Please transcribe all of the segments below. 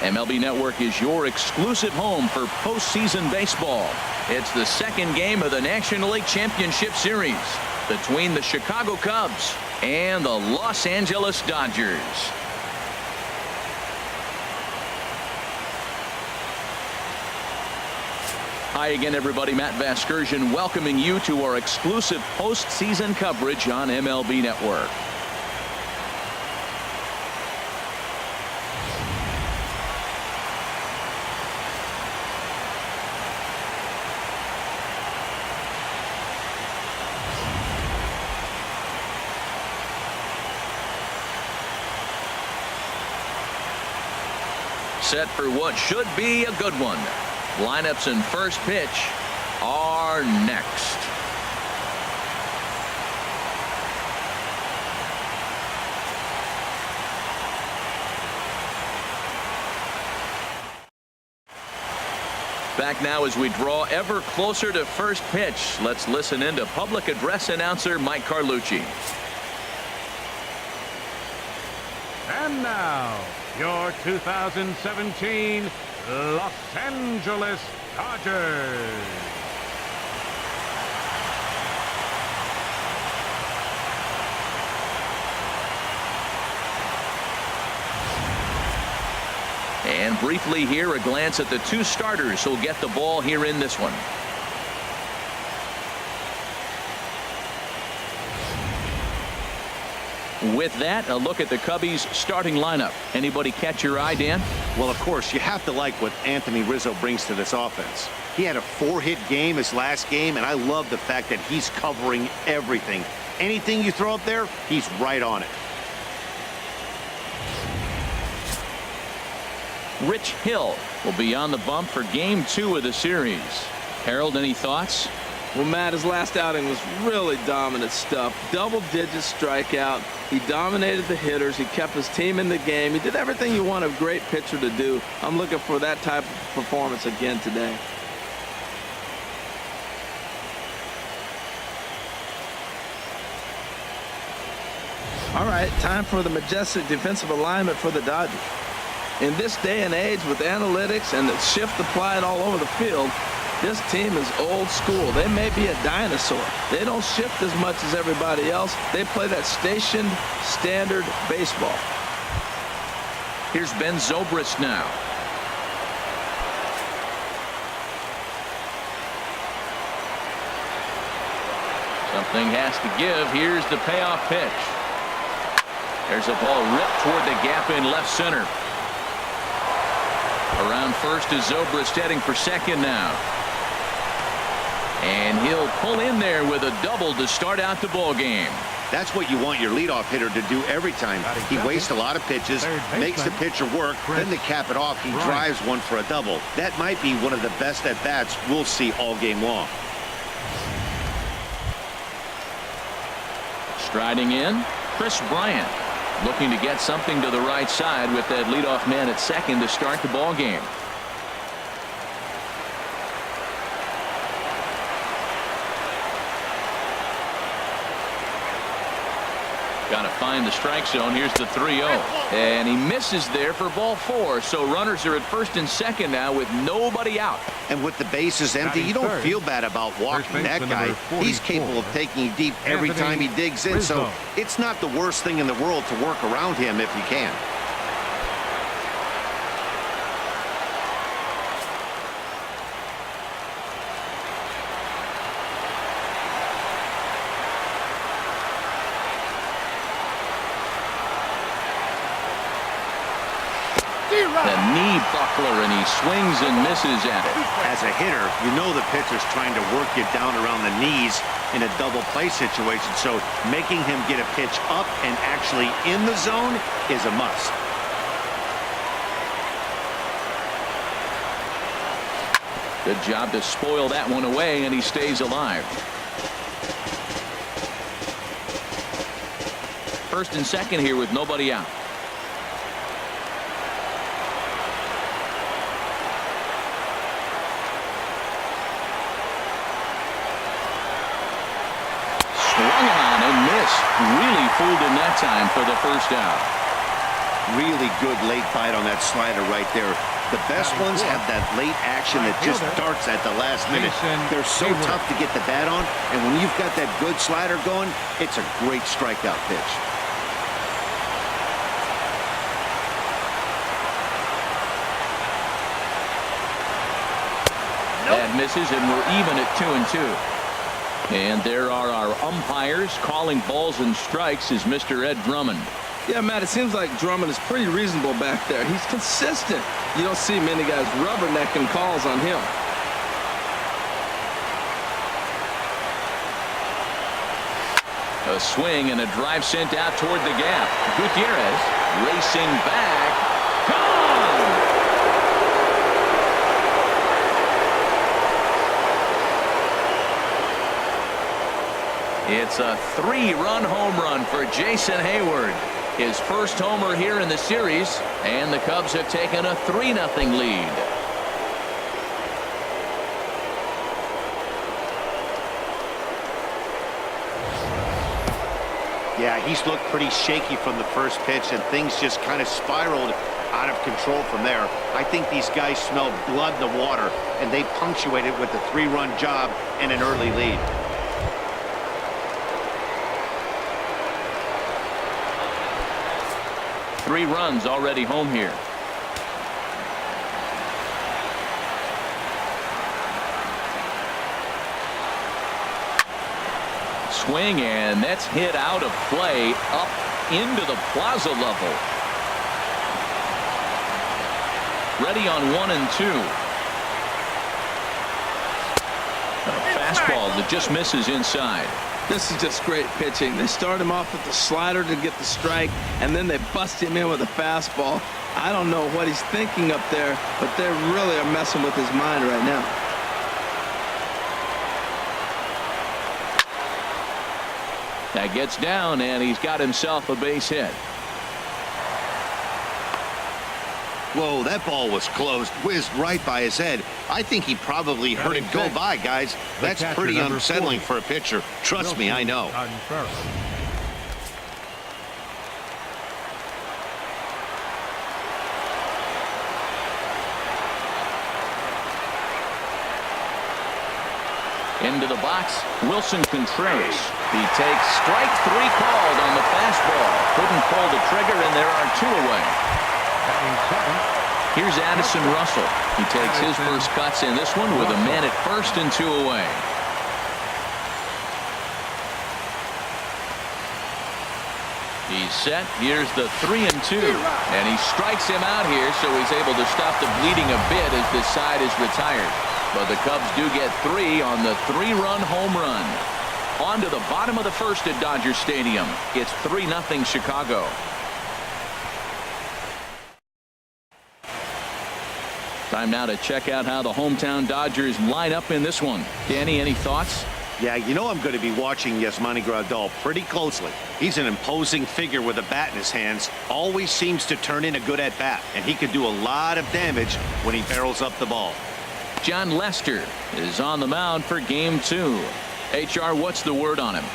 MLB Network is your exclusive home for postseason baseball. It's the second game of the National League Championship Series between the Chicago Cubs and the Los Angeles Dodgers. Hi again, everybody. Matt Vasgersian welcoming you to our exclusive postseason coverage on MLB Network. Set for what should be a good one. Lineups and first pitch are next. Back now as we draw ever closer to first pitch. Let's listen in to public address announcer Mike Carlucci. And now, your 2017 Los Angeles Dodgers. And briefly here, a glance at the two starters who'll get the ball here in this one. With that, a look at the Cubbies starting lineup. Anybody catch your eye, Dan? Well, of course, you have to like what Anthony Rizzo brings to this offense. He had a 4-hit game his last game, and I love the fact that he's covering everything. Anything you throw up there, he's right on it. Rich Hill will be on the bump for game 2 of the series. Harold, any thoughts? Well, Matt, his last outing was really dominant stuff. Double-digit strikeout. He dominated the hitters. He kept his team in the game. He did everything you want a great pitcher to do. I'm looking for that type of performance again today. All right, time for the majestic defensive alignment for the Dodgers. In this day and age with analytics and the shift applied all over the field, this team is old school. They may be a dinosaur. They don't shift as much as everybody else. They play that stationed, standard baseball. Here's Ben Zobrist now. Something has to give. Here's the payoff pitch. There's a ball ripped toward the gap in left center. Around first is Zobrist heading for second now. And he'll pull in there with a double to start out the ball game. That's what you want your leadoff hitter to do every time. He wastes a lot of pitches, makes the pitcher work, then to cap it off, he drives one for a double. That might be one of the best at-bats we'll see all game long. Striding in, Chris Bryant, looking to get something to the right side with that leadoff man at second to start the ball game. Got to find the strike zone. Here's the 3-0. And he misses there for ball 4. So runners are at first and second now with nobody out. And with the bases empty, you don't feel bad about walking that guy. He's capable of taking deep every time he digs in. So it's not the worst thing in the world to work around him if you can. The knee buckler, and he swings and misses at it. As a hitter, you know the pitcher's trying to work you down around the knees in a double play situation, so making him get a pitch up and actually in the zone is a must. Good job to spoil that one away, and he stays alive. First and second here with nobody out. Swung on and missed. Really fooled him that time for the first out. Really good late bite on that slider right there. The best ones have that late action that just darts at the last minute. They're so tough to get the bat on, and when you've got that good slider going, it's a great strikeout pitch. That misses, and we're even at 2-2. And there are our umpires calling balls and strikes is Mr. Ed Drummond. Yeah, Matt, it seems like Drummond is pretty reasonable back there. He's consistent. You don't see many guys rubbernecking calls on him. A swing and a drive sent out toward the gap. Gutierrez racing back. Gone! It's a 3-run home run for Jason Hayward. His first homer here in the series, and the Cubs have taken a 3-0 lead. Yeah, he's looked pretty shaky from the first pitch, and things just kind of spiraled out of control from there. I think these guys smelled blood in the water, and they punctuated with a 3-run job and an early lead. Three runs already home here. Swing, and that's hit out of play up into the plaza level. Ready on 1-2. A fastball that just misses inside. This is just great pitching. They start him off with the slider to get the strike, and then they bust him in with a fastball. I don't know what he's thinking up there, but they really are messing with his mind right now. That gets down, and he's got himself a base hit. Whoa, that ball was close, whizzed right by his head. I think he probably heard it go by, guys. That's pretty unsettling for a pitcher. Trust me, I know. Into the box, Wilson Contreras. He takes strike 3 called on the fastball. Couldn't pull the trigger, and there are 2 away. Here's Addison Russell. He takes his first cuts in this one with a man at first and 2 away. He's set. Here's the 3-2. And he strikes him out here, so he's able to stop the bleeding a bit as this side is retired. But the Cubs do get 3 on the 3-run home run. On to the bottom of the first at Dodger Stadium. It's 3-0 Chicago. Time now to check out how the hometown Dodgers line up in this one. Danny, any thoughts? Yeah, you know I'm going to be watching Yasmani Grandal pretty closely. He's an imposing figure with a bat in his hands. Always seems to turn in a good at-bat, and he can do a lot of damage when he barrels up the ball. John Lester is on the mound for game 2. HR, what's the word on him?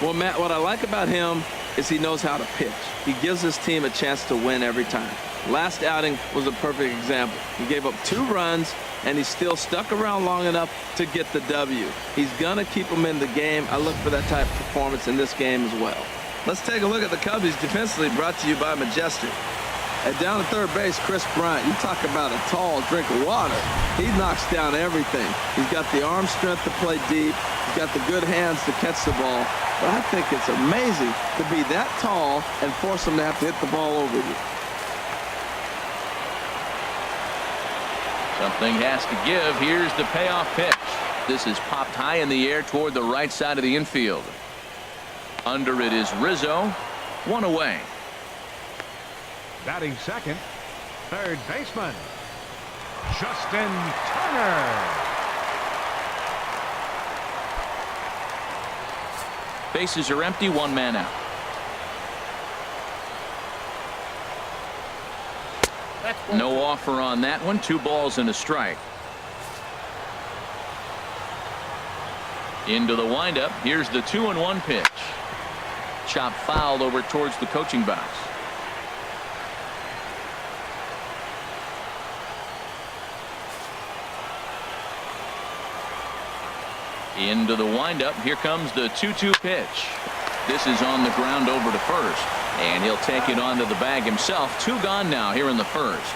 Well, Matt, what I like about him is he knows how to pitch. He gives his team a chance to win every time. Last outing was a perfect example. He gave up 2 runs, and he still stuck around long enough to get the W. He's going to keep them in the game. I look for that type of performance in this game as well. Let's take a look at the Cubbies defensively, brought to you by Majestic. And down at third base, Chris Bryant. You talk about a tall drink of water. He knocks down everything. He's got the arm strength to play deep. He's got the good hands to catch the ball. But I think it's amazing to be that tall and force him to have to hit the ball over you. Something has to give. Here's the payoff pitch. This is popped high in the air toward the right side of the infield. Under it is Rizzo. 1 away. Batting second, third baseman, Justin Turner. Bases are empty, 1 man out. No offer on that one. 2 balls and a strike. Into the windup. Here's the 2-1 pitch. Chop foul over towards the coaching box. Into the windup. Here comes the 2-2 pitch. This is on the ground over to first. And he'll take it onto the bag himself. 2 gone now here in the first.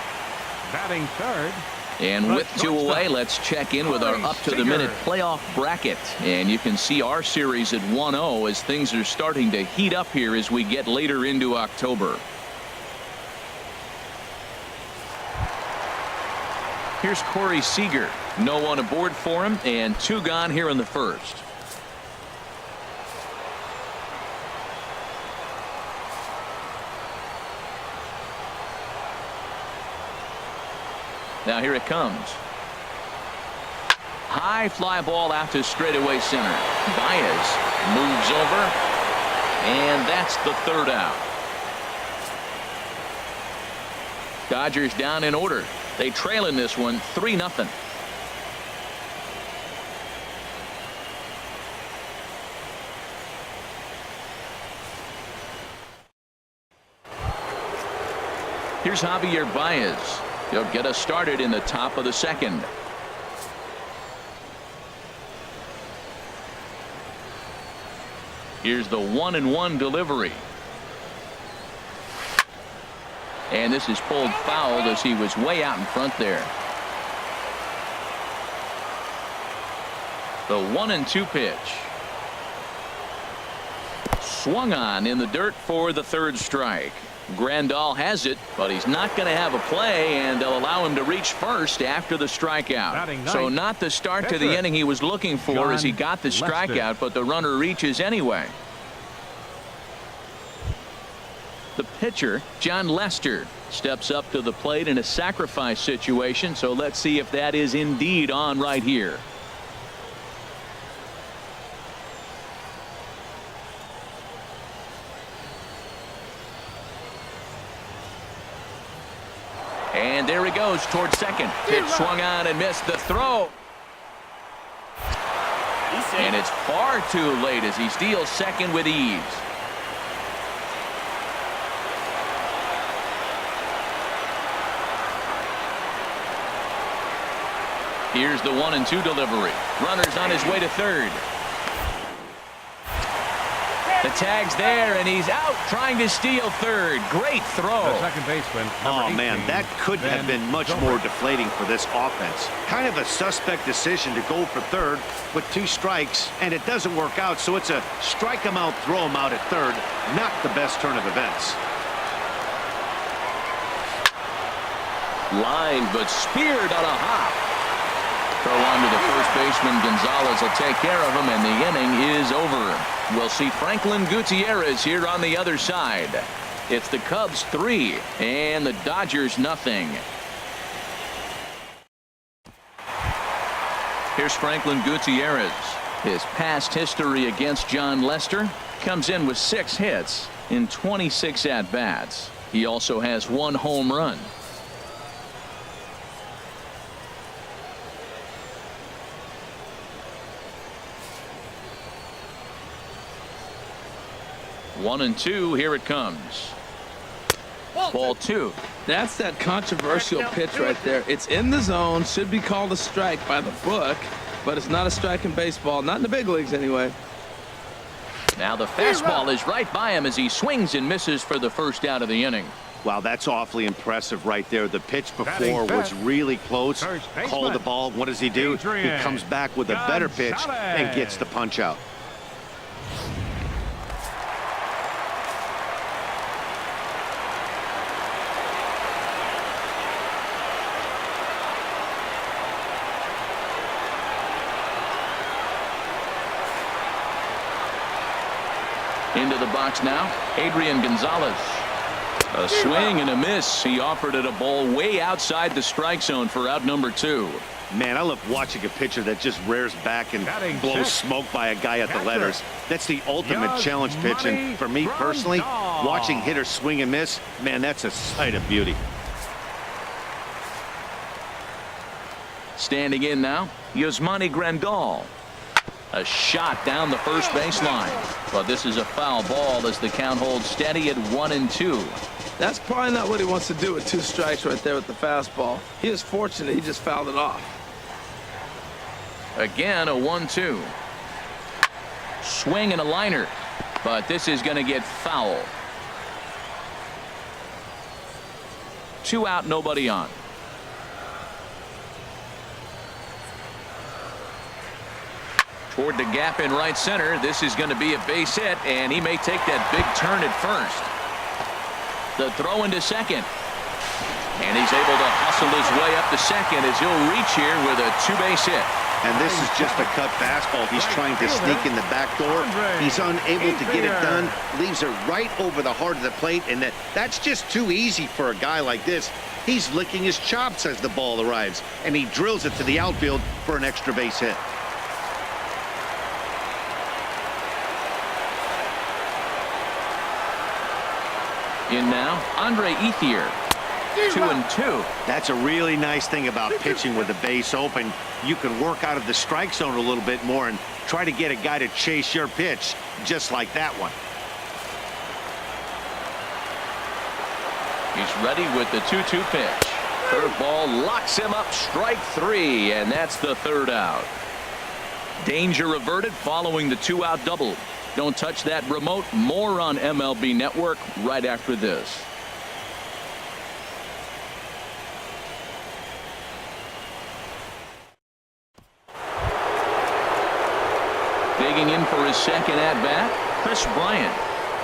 Batting third. And with 2 away, let's check in with our up-to-the-minute playoff bracket. And you can see our series at 1-0 as things are starting to heat up here as we get later into October. Here's Corey Seager. No one aboard for him, and 2 gone here in the first. Now here it comes. High fly ball out to straightaway center. Baez moves over, and that's the 3rd out. Dodgers down in order. They trail in this one 3-0. Here's Javier Baez. He'll get us started in the top of the 2nd. Here's the 1-1 delivery. And this is pulled foul as he was way out in front there. The 1-2 pitch. Swung on in the dirt for the 3rd strike. Grandal has it, but he's not going to have a play, and they'll allow him to reach first after the strikeout. So not the start to the inning he was looking for as he got the strikeout, but the runner reaches anyway. The pitcher, John Lester, steps up to the plate in a sacrifice situation, so let's see if that is indeed on right here. And there he goes towards second. Pitch swung on and missed the throw. And it's far too late as he steals second with ease. Here's the 1-2 delivery. Runner's on his way to third. The tag's there, and he's out trying to steal third. Great throw. The second baseman. Oh, man, that could have been much more deflating for this offense. Kind of a suspect decision to go for third with 2 strikes, and it doesn't work out, so it's a strike him out, throw him out at third. Not the best turn of events. Line, but speared on a hop. Throw on to the first baseman. Gonzalez will take care of him, and the inning is over. We'll see Franklin Gutierrez here on the other side. It's the Cubs 3 and the Dodgers nothing. Here's Franklin Gutierrez. His past history against John Lester comes in with 6 hits in 26 at-bats. He also has 1 home run. One and two. Here it comes. Ball 2. That's that controversial pitch right there. It's in the zone. Should be called a strike by the book, but it's not a strike in baseball. Not in the big leagues anyway. Now the fastball is right by him as he swings and misses for the first out of the inning. Wow, that's awfully impressive right there. The pitch before was really close. Called the ball. What does he do? He comes back with a better pitch and gets the punch out. Into the box now, Adrian Gonzalez. A swing and a miss. He offered it a ball way outside the strike zone for out number 2. Man, I love watching a pitcher that just rears back and blows smoke by a guy at the letters. That's the ultimate challenge pitch, and for me personally, watching hitters swing and miss, man, that's a sight of beauty. Standing in now, Yasmani Grandal. A shot down the first baseline, but this is a foul ball as the count holds steady at 1-2. That's probably not what he wants to do with 2 strikes right there with the fastball. He is fortunate he just fouled it off. Again a 1-2. Swing and a liner. But this is going to get foul. 2 out, nobody on. Toward the gap in right center. This is going to be a base hit, and he may take that big turn at first. The throw into second. And he's able to hustle his way up to second as he'll reach here with a 2-base hit. And this is just a cut fastball. He's trying to sneak in the back door. He's unable to get it done. Leaves it right over the heart of the plate, and that's just too easy for a guy like this. He's licking his chops as the ball arrives, and he drills it to the outfield for an extra base hit. In now, Andre Ethier. 2-2. That's a really nice thing about pitching with the base open. You can work out of the strike zone a little bit more and try to get a guy to chase your pitch, just like that one. He's ready with the 2-2 pitch. Curveball locks him up, strike 3, and that's the 3rd out. Danger averted following the 2-out double. Don't touch that remote. More on MLB Network right after this. Digging in for his second at-bat, Chris Bryant.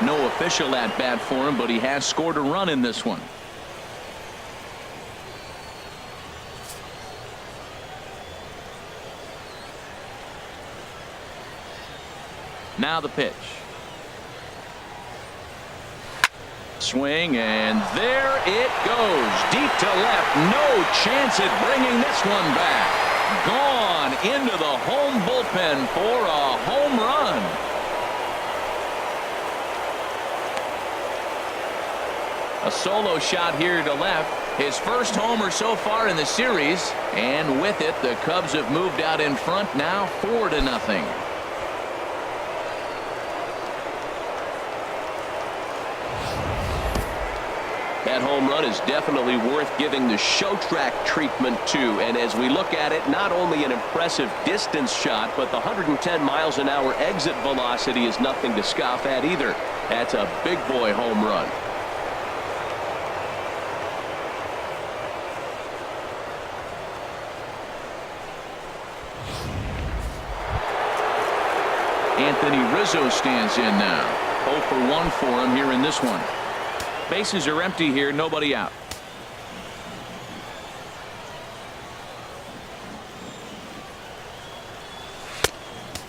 No official at-bat for him, but he has scored a run in this one. Now the pitch. Swing, and there it goes. Deep to left. No chance at bringing this one back. Gone into the home bullpen for a home run. A solo shot here to left. His first homer so far in the series. And with it, the Cubs have moved out in front now 4-0. That home run is definitely worth giving the show track treatment to. And as we look at it, not only an impressive distance shot, but the 110 miles an hour exit velocity is nothing to scoff at either. That's a big boy home run. Anthony Rizzo stands in now. 0 for 1 for him here in this one. Bases are empty here, nobody out.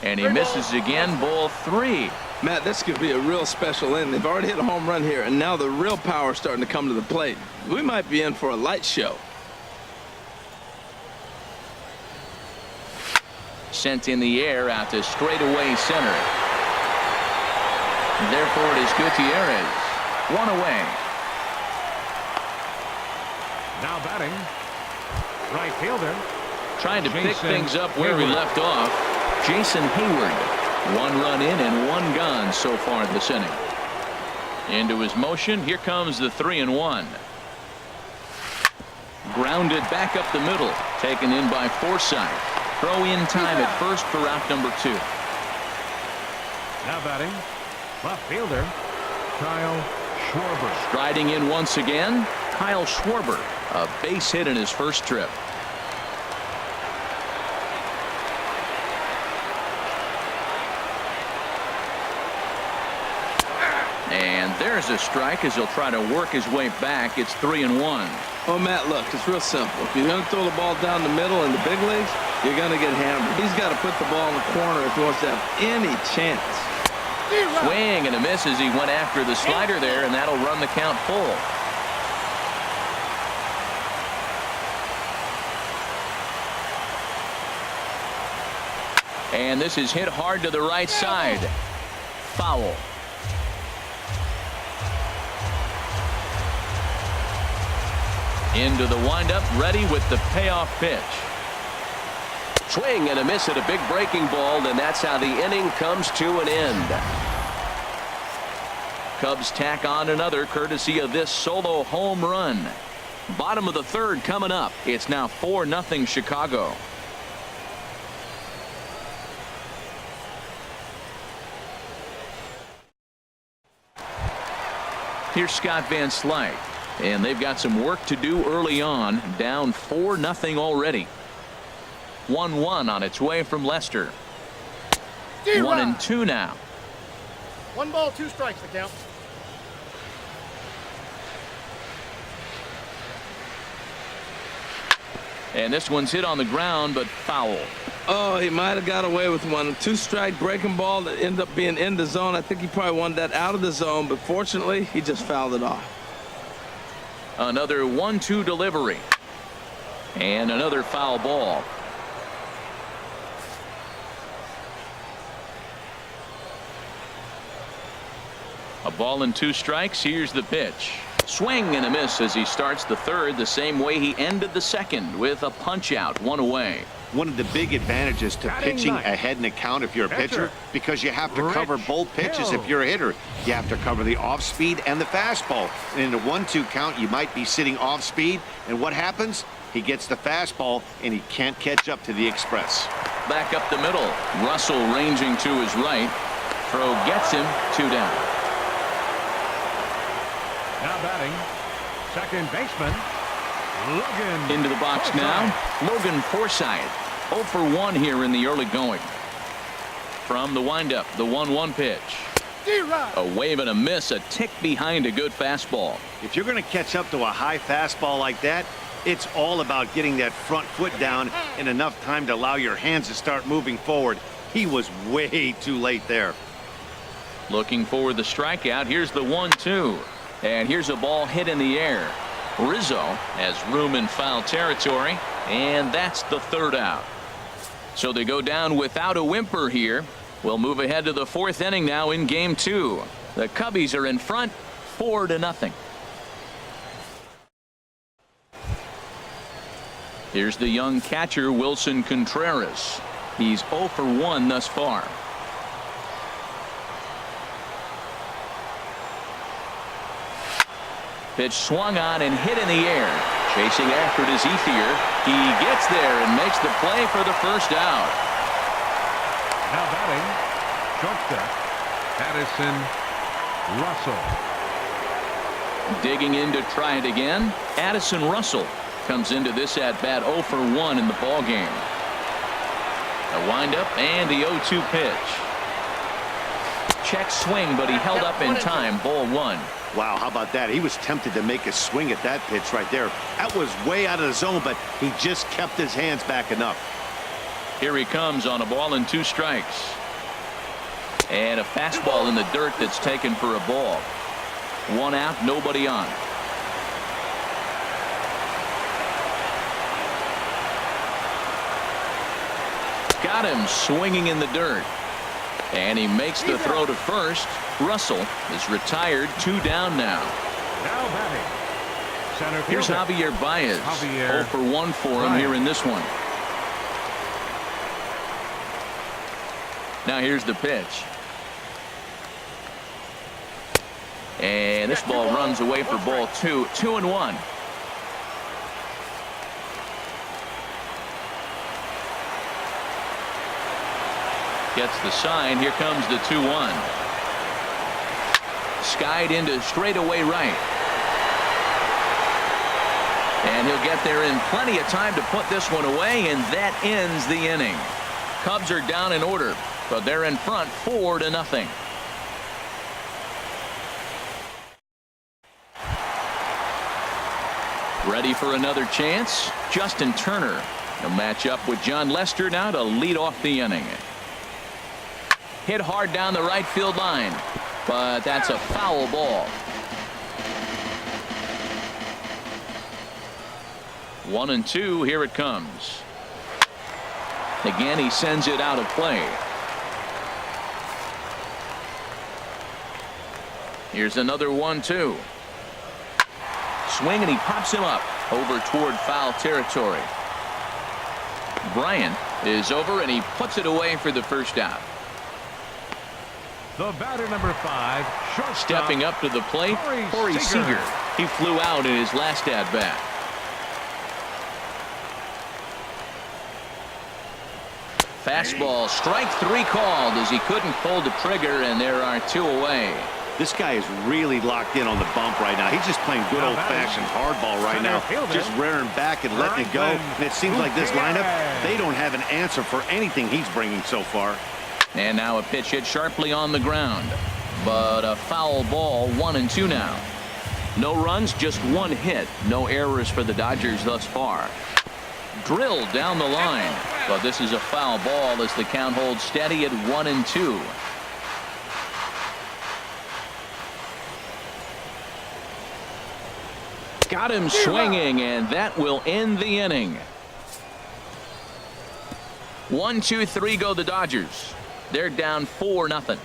And he misses again, ball 3. Matt, this could be a real special inning. They've already hit a home run here, and now the real power is starting to come to the plate. We might be in for a light show. Sent in the air out to straightaway center. And therefore it is Gutierrez. 1 away. Now batting, right fielder. Trying to pick things up where we left off. Jason Hayward. 1 run in and 1 gone so far this inning. Into his motion. Here comes the 3-1. Grounded back up the middle. Taken in by Forsythe. Throw in time at first for out number 2. Now batting, left fielder, Kyle Schwarber. Striding in once again, Kyle Schwarber. A base hit in his first trip. And there's a strike as he'll try to work his way back. It's 3-1. Oh, Matt, look, it's real simple. If you're going to throw the ball down the middle in the big leagues, you're going to get hammered. He's got to put the ball in the corner if he wants to have any chance. Swing and a miss as he went after the slider there, and that'll run the count full. And this is hit hard to the right side. Foul. Into the windup, ready with the payoff pitch. Swing and a miss at a big breaking ball, and that's how the inning comes to an end. Cubs tack on another courtesy of this solo home run. Bottom of the 3rd coming up. It's now 4-0 Chicago. Here's Scott Van Slyke. And they've got some work to do early on. Down 4-0 already. 1-1 on its way from Lester. 1-2 now. 1 ball, 2 strikes to count. And this one's hit on the ground, but foul. Oh, he might have got away with one. 2-strike breaking ball that ended up being in the zone. I think he probably wanted that out of the zone, but fortunately, he just fouled it off. Another 1-2 delivery. And another foul ball. A ball and 2 strikes. Here's the pitch. Swing and a miss as he starts the third the same way he ended the second with a punch out, 1 away. One of the big advantages to pitching ahead in the count if you're a pitcher, because you have to cover both pitches if you're a hitter. You have to cover the off speed and the fastball. And in a 1-2 count, you might be sitting off speed. And what happens? He gets the fastball and he can't catch up to the express. Back up the middle. Russell ranging to his right. Throw gets him, 2 down. Now batting, second baseman, Logan. Into the box now, Logan Forsythe. 0 for 1 here in the early going. From the windup, the 1-1 pitch. A wave and a miss, a tick behind a good fastball. If you're going to catch up to a high fastball like that, it's all about getting that front foot down in enough time to allow your hands to start moving forward. He was way too late there. Looking for the strikeout. Here's the 1-2. And here's a ball hit in the air. Rizzo has room in foul territory, and that's the third out. So they go down without a whimper here. We'll move ahead to the 4th inning now in game 2. The Cubbies are in front, 4-0. Here's the young catcher, Wilson Contreras. He's 0 for 1 thus far. Pitch swung on and hit in the air. Chasing after it is Ethier. He gets there and makes the play for the first out. Now batting, shortstop, Addison Russell. Digging in to try it again. Addison Russell comes into this at bat 0 for 1 in the ball game. A windup and the 0-2 pitch. Check swing, but he held up in time. Ball 1. Wow, how about that? He was tempted to make a swing at that pitch right there. That was way out of the zone, but he just kept his hands back enough. Here he comes on a ball and 2 strikes. And a fastball in the dirt that's taken for a ball. 1 out, nobody on. Got him swinging in the dirt. And he makes the throw to first. Russell is retired, 2 down now. Now batting, center Here's fielder. Javier Baez. 0 for 1 for him here in this one. Now here's the pitch. And this ball runs away for ball 2. 2-1. Gets the sign. Here comes the 2-1. Skied into straightaway right. And he'll get there in plenty of time to put this one away, and that ends the inning. Cubs are down in order, but they're in front 4-0. Ready for another chance? Justin Turner. He'll match up with John Lester now to lead off the inning. Hit hard down the right field line, but that's a foul ball. 1-2. Here it comes. Again, he sends it out of play. Here's another 1-2. Swing, and he pops him up over toward foul territory. Bryant is over, and he puts it away for the first out. The batter, number 5, shortstop. Stepping up to the plate, Corey Seager. He flew out in his last at bat. Fastball, strike 3 called as he couldn't pull the trigger, and there are 2 away. This guy is really locked in on the bump right now. He's just playing good old-fashioned hardball right now, just rearing back and letting it go. And it seems like this lineup, they don't have an answer for anything he's bringing so far. And now a pitch hit sharply on the ground, but a foul ball. 1-2 now. No runs, just one hit. No errors for the Dodgers thus far. Drilled down the line, but this is a foul ball as the count holds steady at 1-2. Got him swinging, and that will end the inning. 1-2-3 go the Dodgers. They're down 4-0.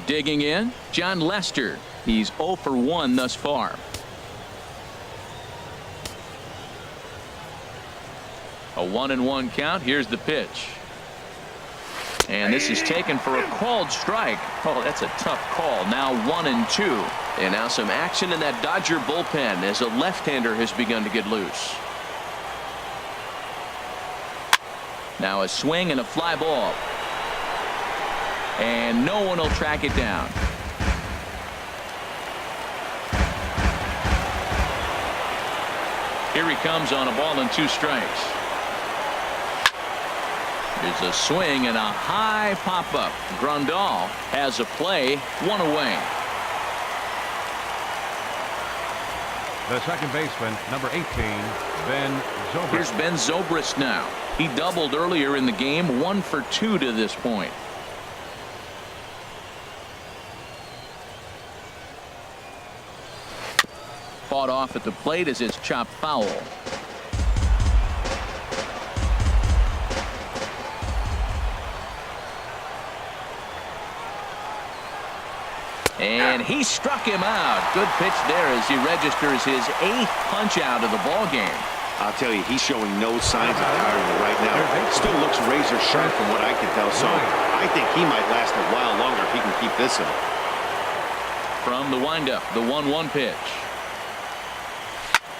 Digging in, John Lester. He's 0 for 1 thus far. A 1-1 count. Here's the pitch. And this is taken for a called strike. Oh, that's a tough call. Now 1-2. And now some action in that Dodger bullpen as a left-hander has begun to get loose. Now a swing and a fly ball. And no one will track it down. Here he comes on a ball and 2 strikes. There's a swing and a high pop-up. Grandal has a play, 1 away. The second baseman, number 18, Ben Zobrist. Here's Ben Zobrist now. He doubled earlier in the game, 1 for 2 to this point. Fought off at the plate as it's chopped foul. And he struck him out. Good pitch there as he registers his 8th punch out of the ball game. I'll tell you, he's showing no signs of tiring right now. Still looks razor sharp from what I can tell, so I think he might last a while longer if he can keep this up. From the windup, the 1-1 pitch.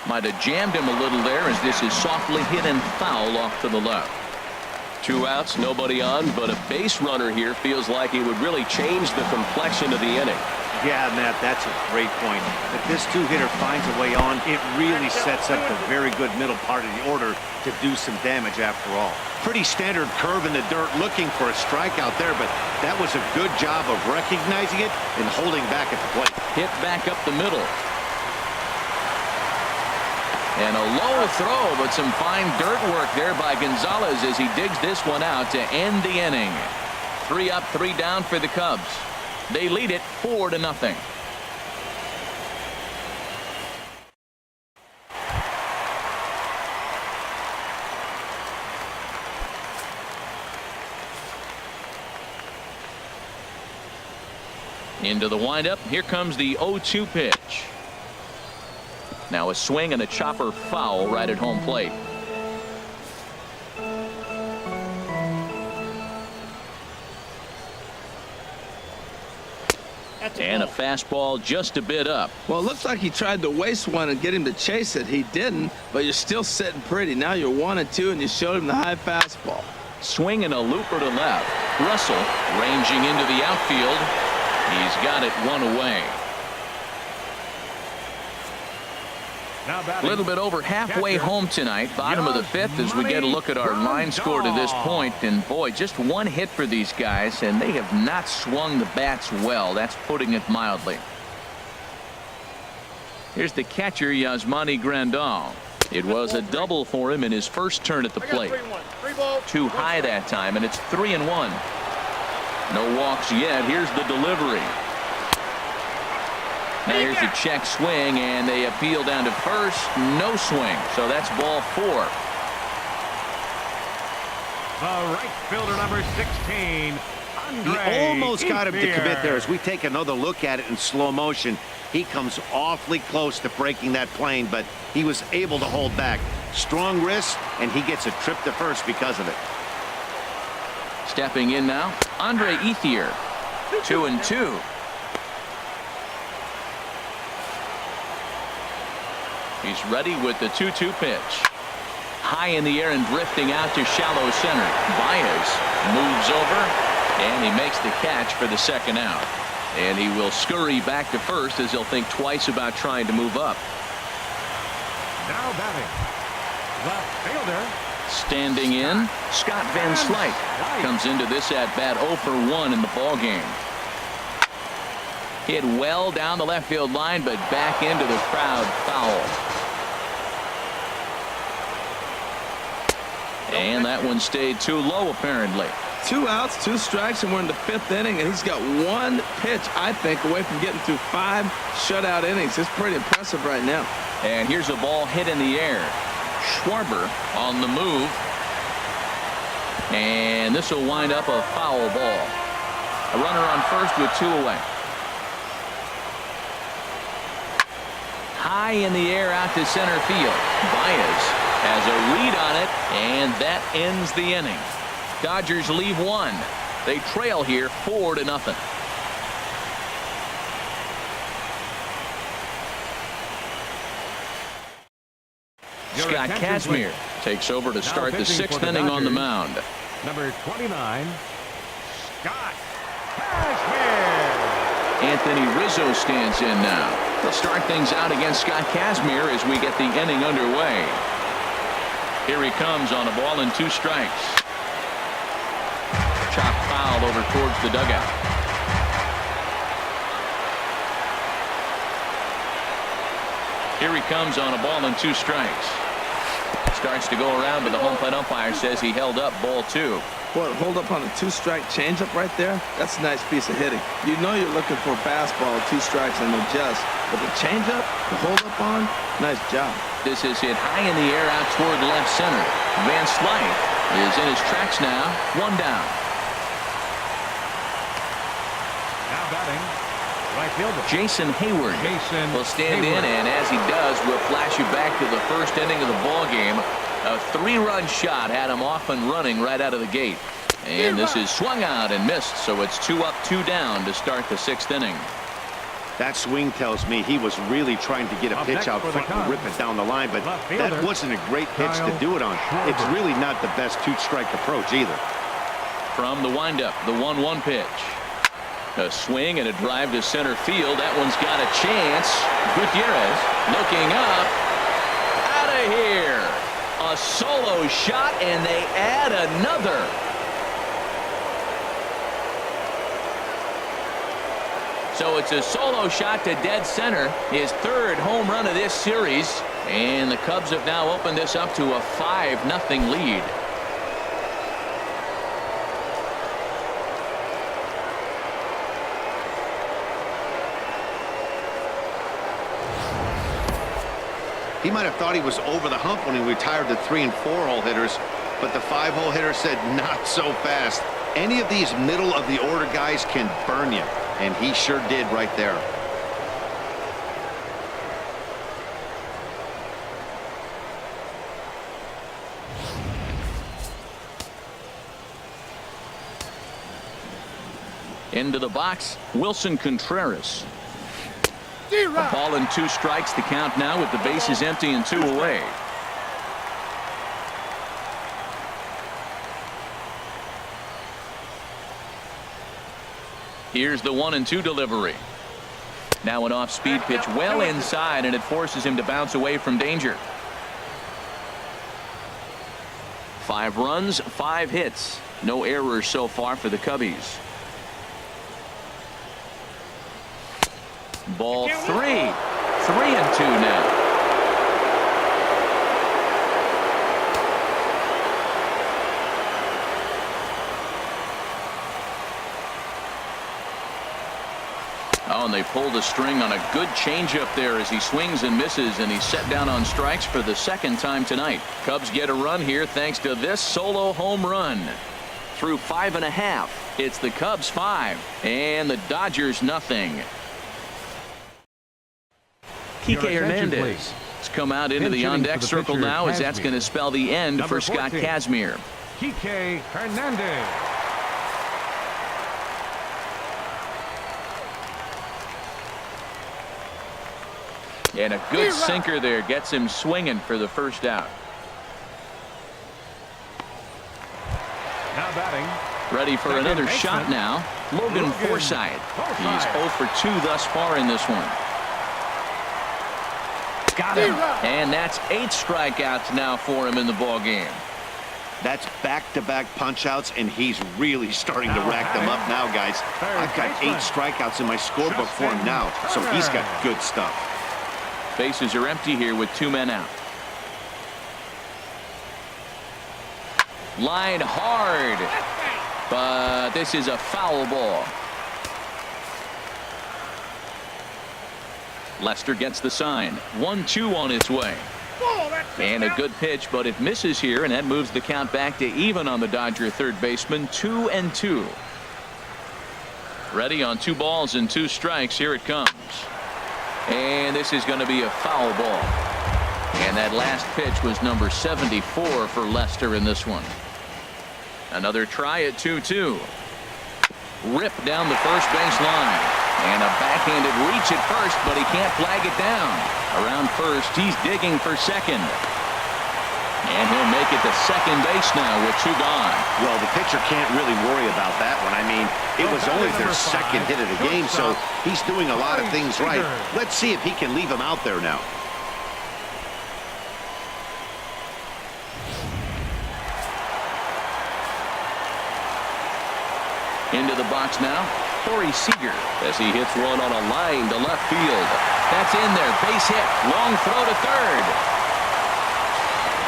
Might have jammed him a little there as this is softly hit and foul off to the left. 2 outs, nobody on, but a base runner here feels like he would really change the complexion of the inning. Yeah, Matt, that's a great point. If this 2-hitter finds a way on, it really sets up the very good middle part of the order to do some damage after all. Pretty standard curve in the dirt, looking for a strikeout there, but that was a good job of recognizing it and holding back at the plate. Hit back up the middle. And a low throw, but some fine dirt work there by Gonzalez as he digs this one out to end the inning. 3 up, 3 down for the Cubs. They lead it 4-0. Into the windup. Here comes the 0-2 pitch. Now a swing and a chopper foul right at home plate. And a fastball just a bit up. Well, it looks like he tried to waste one and get him to chase it. He didn't, but you're still sitting pretty. Now you're 1-2, and you showed him the high fastball. Swing and a looper to left. Russell ranging into the outfield. He's got it 1 away. A little bit over halfway home tonight, bottom of the 5th, as we get a look at our line score to this point. And boy, just 1 hit for these guys, and they have not swung the bats well. That's putting it mildly. Here's the catcher, Yasmani Grandal. It was a double for him in his first turn at the plate. 2 high that time, and it's 3-1. No walks yet. Here's the delivery. Now here's the check swing, and they appeal down to first. No swing, so that's ball 4. The right fielder, number 16, Andre. He almost got him to commit there. As we take another look at it in slow motion, he comes awfully close to breaking that plane, but he was able to hold back. Strong wrist, and he gets a trip to first because of it. Stepping in now, Andre Ethier. 2-2. He's ready with the 2-2 pitch. high in the air and drifting out to shallow center. Baez moves over, and he makes the catch for the second out. And he will scurry back to first as he'll think twice about trying to move up. Now batting, the fielder. Standing in, Scott Van Slyke comes into this at-bat 0 for 1 in the ballgame. Hit well down the left field line, but back into the crowd, foul. And that one stayed too low, apparently. 2 outs, 2 strikes, and we're in the 5th inning, and he's got 1 pitch, I think, away from getting through 5 shutout innings. It's pretty impressive right now. And here's a ball hit in the air. Schwarber on the move. And this will wind up a foul ball. A runner on first with 2 away. High in the air out to center field. Baez has a read on it, and that ends the inning. Dodgers leave 1. They trail here 4-0. Scott Kazmir takes over to start the 6th inning on the mound. Number 29, Scott Kazmir. Anthony Rizzo stands in now. They'll start things out against Scott Kazmir as we get the inning underway. Here he comes on a ball and 2 strikes. Chopped foul over towards the dugout. Here he comes on a ball and 2 strikes. Starts to go around, but the home plate umpire says he held up ball 2. Boy, hold up on a 2-strike changeup right there. That's a nice piece of hitting. You know you're looking for a fastball, 2 strikes, and adjust. But the changeup, the hold up on, nice job. This is hit high in the air out toward left center. Van Slyke is in his tracks now. 1 down. Now batting, right fielder Jason Hayward will stand in, and as he does, we'll flash you back to the first inning of the ball game. A 3-run shot had him off and running right out of the gate. And this is swung out and missed, so it's 2 up, 2 down to start the 6th inning. That swing tells me he was really trying to get a pitch out front and rip it down the line, but that wasn't a great pitch to do it on. It's really not the best 2-strike approach either. From the windup, the 1-1 pitch. A swing and a drive to center field. That one's got a chance. Gutierrez looking up. Out of here. A solo shot, and they add another. So it's a solo shot to dead center. His 3rd home run of this series. And the Cubs have now opened this up to a 5-0 lead. He might have thought he was over the hump when he retired the 3- and 4-hole hitters, but the 5-hole hitter said not so fast. Any of these middle-of-the-order guys can burn you, and he sure did right there. Into the box, Wilson Contreras. A ball and 2 strikes to count now with the bases empty and 2 away. Here's the 1-2 delivery. Now an off-speed pitch well inside, and it forces him to bounce away from danger. 5 runs, 5 hits. No errors so far for the Cubbies. Ball 3. 3-2 now. Oh, and they pulled a string on a good changeup there as he swings and misses, and he's set down on strikes for the 2nd time tonight. Cubs get a run here thanks to this solo home run. Through 5.5, it's the Cubs 5 and the Dodgers nothing. Kike Hernandez has come out into the on-deck circle now, as that's going to spell the end for Scott Kazmir. Kike Hernandez. And a good sinker there gets him swinging for the 1st out. Ready for another shot now. Logan Forsythe. He's 0 for 2 thus far in this one. Got him. And that's 8 strikeouts now for him in the ball game. That's back-to-back punch-outs, and he's really starting to rack them up now, guys. I've got 8 strikeouts in my scorebook for him now, so he's got good stuff. Bases are empty here with 2 men out. Line hard, but this is a foul ball. Lester gets the sign. 1-2 on its way. And a good pitch, but it misses here, and that moves the count back to even on the Dodger third baseman. 2-2. Ready on 2 balls and 2 strikes. Here it comes. And this is going to be a foul ball. And that last pitch was number 74 for Lester in this one. Another try at 2-2. Ripped down the first base line. And a backhanded reach at first, but he can't flag it down. Around first, he's digging for second. And he'll make it to second base now with 2 gone. Well, the pitcher can't really worry about that one. I mean, it was only their second hit of the game, so he's doing a lot of things right. Let's see if he can leave him out there now. Into the box now, Corey Seager, as he hits one on a line to left field. That's in there, base hit, long throw to third.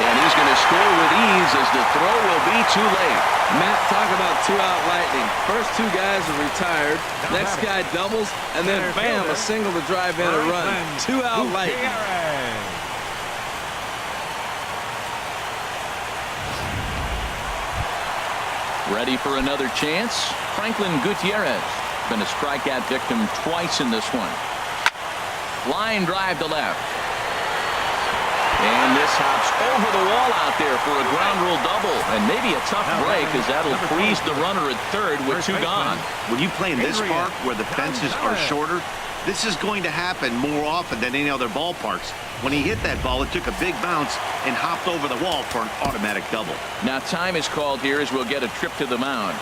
And he's going to score with ease as the throw will be too late. Matt, talk about 2-out lightning. First 2 guys are retired. Next guy doubles, and then bam, a single to drive in a run. 2-out lightning. Ready for another chance. Franklin Gutierrez been a strikeout victim twice in this one. Line drive to left. And this hops over the wall out there for a ground rule double. And maybe a tough break, as that'll freeze the runner at third with 2 gone. When you play in this park where the fences are shorter, this is going to happen more often than any other ballparks. When he hit that ball, it took a big bounce and hopped over the wall for an automatic double. Now time is called here as we'll get a trip to the mound.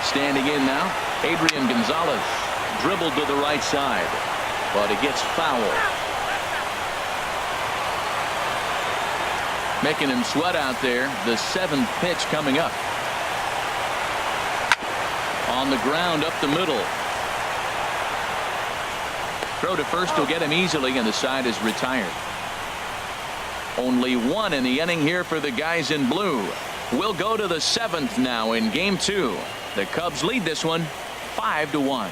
Standing in now, Adrian Gonzalez. Dribbled to the right side, but it gets foul. Making him sweat out there. The 7th pitch coming up. On the ground up the middle. Throw to first will get him easily, and the side is retired. Only 1 in the inning here for the guys in blue. We'll go to the 7th now in game 2. The Cubs lead this one 5-1.